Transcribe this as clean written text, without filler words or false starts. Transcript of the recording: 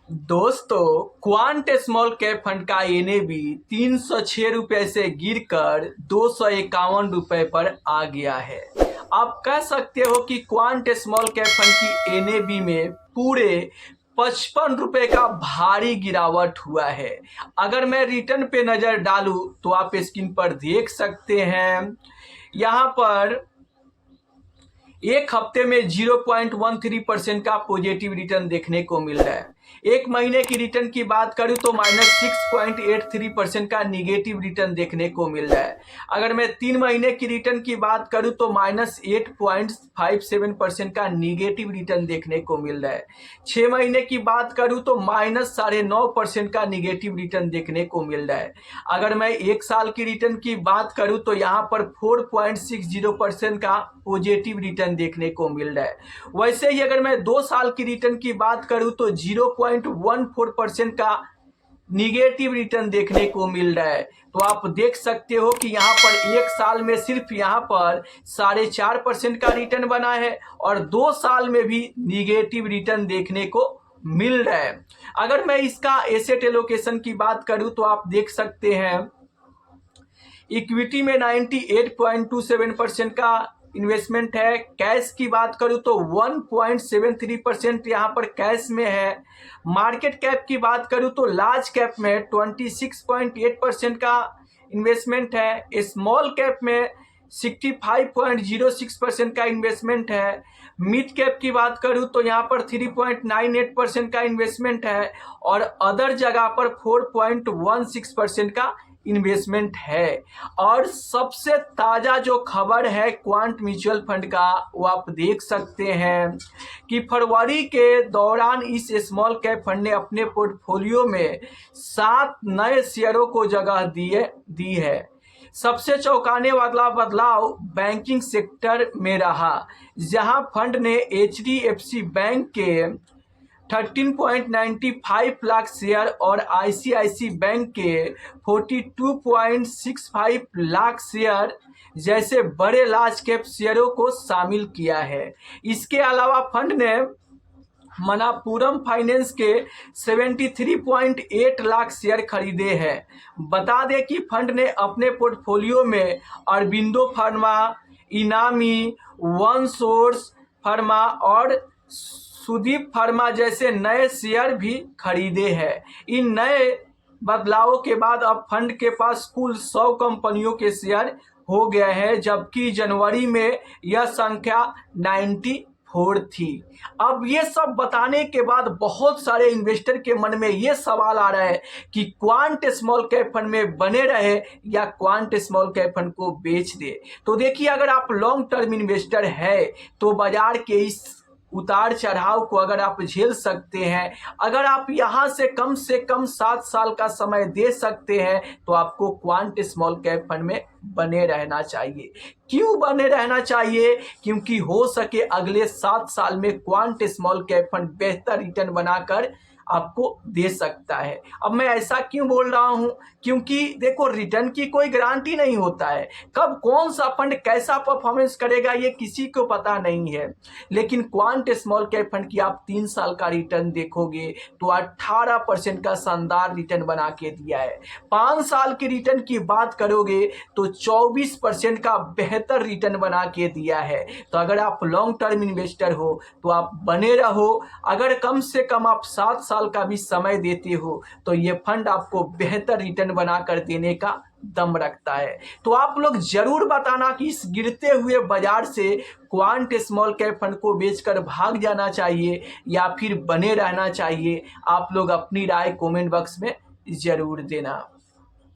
दोस्तों, quant small cap fund का NAV 306 रुपये से गिरकर 251 रुपये पर आ गया है। आप कह सकते हो कि क्वांट स्मॉल कैप फंड की एनएवी में पूरे 55 रुपये का भारी गिरावट हुआ है। अगर मैं रिटर्न पे नज़र डालूं तो आप स्क्रीन पर देख सकते हैं, यहाँ पर एक हफ्ते में 0.13% का पॉजिटिव रिटर्न देखने को मिल रहा है। एक महीने की रिटर्न की बात करूं तो -6.83% का निगेटिव रिटर्न देखने को मिल रहा है। अगर मैं 3 महीने की रिटर्न की बात करूं तो -8.57% का निगेटिव रिटर्न देखने को मिल रहा है। 6 महीने की बात करूं तो -9.5% का निगेटिव रिटर्न देखने को मिल रहा है। अगर मैं 1 साल की रिटर्न की बात करूं तो यहाँ पर 4.60% का पॉजिटिव रिटर्न देखने को मिल रहा है। वैसे ही अगर मैं 2 साल की रिटर्न की बात करूं तो 0.14% का निगेटिव रिटर्न देखने को मिल रहा है। तो आप देख सकते हो कि यहाँ पर 1 साल में सिर्फ यहाँ पर 4.5% का रिटर्न बना है और 2 साल में भी निगेटिव रिटर्न देखने को मिल रहा है। अगर मैं इसका एसेट एलोकेशन की बात करूं तो आप देख सकते हैं, इक्विटी में 98.27% का इन्वेस्टमेंट है। कैश की बात करूं तो 1.73% यहाँ पर कैश में है। मार्केट कैप की बात करूं तो लार्ज कैप में 26.8% का इन्वेस्टमेंट है। स्मॉल कैप में 65.06% का इन्वेस्टमेंट है। मिड कैप की बात करूं तो यहाँ पर 3.98% का इन्वेस्टमेंट है और अदर जगह पर 4.16% का इन्वेस्टमेंट है। और सबसे ताज़ा जो खबर है क्वांट म्यूचुअल फंड का, वो आप देख सकते हैं कि फरवरी के दौरान इस स्मॉल कैप फंड ने अपने पोर्टफोलियो में 7 नए शेयरों को जगह दी है। सबसे चौंकाने वाला बदलाव बैंकिंग सेक्टर में रहा, जहां फंड ने HDFC बैंक के 13.95 लाख शेयर और ICICI बैंक के 42.65 लाख शेयर जैसे बड़े लार्ज कैप शेयरों को शामिल किया है। इसके अलावा फंड ने मनापुरम फाइनेंस के 73.8 लाख शेयर खरीदे हैं। बता दें कि फंड ने अपने पोर्टफोलियो में अरबिंदो फार्मा, इनामी, वन सोर्स फार्मा और सुदीप फार्मा जैसे नए शेयर भी खरीदे हैं। इन नए बदलावों के बाद अब फंड के पास कुल 100 कंपनियों के शेयर हो गए हैं, जबकि जनवरी में यह संख्या 94 थी। अब ये सब बताने के बाद बहुत सारे इन्वेस्टर के मन में ये सवाल आ रहा है कि क्वांट स्मॉल कैप फंड में बने रहे या क्वांट स्मॉल कैप फंड को बेच दे। तो देखिए, अगर आप लॉन्ग टर्म इन्वेस्टर है तो बाजार के इस उतार चढ़ाव को अगर आप झेल सकते हैं, अगर आप यहां से कम 7 साल का समय दे सकते हैं, तो आपको क्वांट स्मॉल कैप फंड में बने रहना चाहिए। क्यों बने रहना चाहिए? क्योंकि हो सके अगले 7 साल में क्वांट स्मॉल कैप फंड बेहतर रिटर्न बनाकर आपको दे सकता है। अब मैं ऐसा क्यों बोल रहा हूं? क्योंकि देखो, रिटर्न की कोई गारंटी नहीं होता है। कब कौन सा फंड कैसा परफॉर्मेंस करेगा ये किसी को पता नहीं है। लेकिन क्वांट स्मॉल कैप फंड की आप 3 साल का रिटर्न देखोगे तो 18% का शानदार रिटर्न बना के दिया है। 5 साल की रिटर्न की बात करोगे तो 24% का बेहतर रिटर्न बना के दिया है। तो अगर आप लॉन्ग टर्म इन्वेस्टर हो तो आप बने रहो। अगर कम से कम आप 7 साल का भी समय देते हो तो ये फंड आपको बेहतर रिटर्न बनाकर देने का दम रखता है। तो आप लोग जरूर बताना कि इस गिरते हुए बाजार से क्वांट स्मॉल कैप फंड को बेचकर भाग जाना चाहिए या फिर बने रहना चाहिए। आप लोग अपनी राय कमेंट बॉक्स में जरूर देना।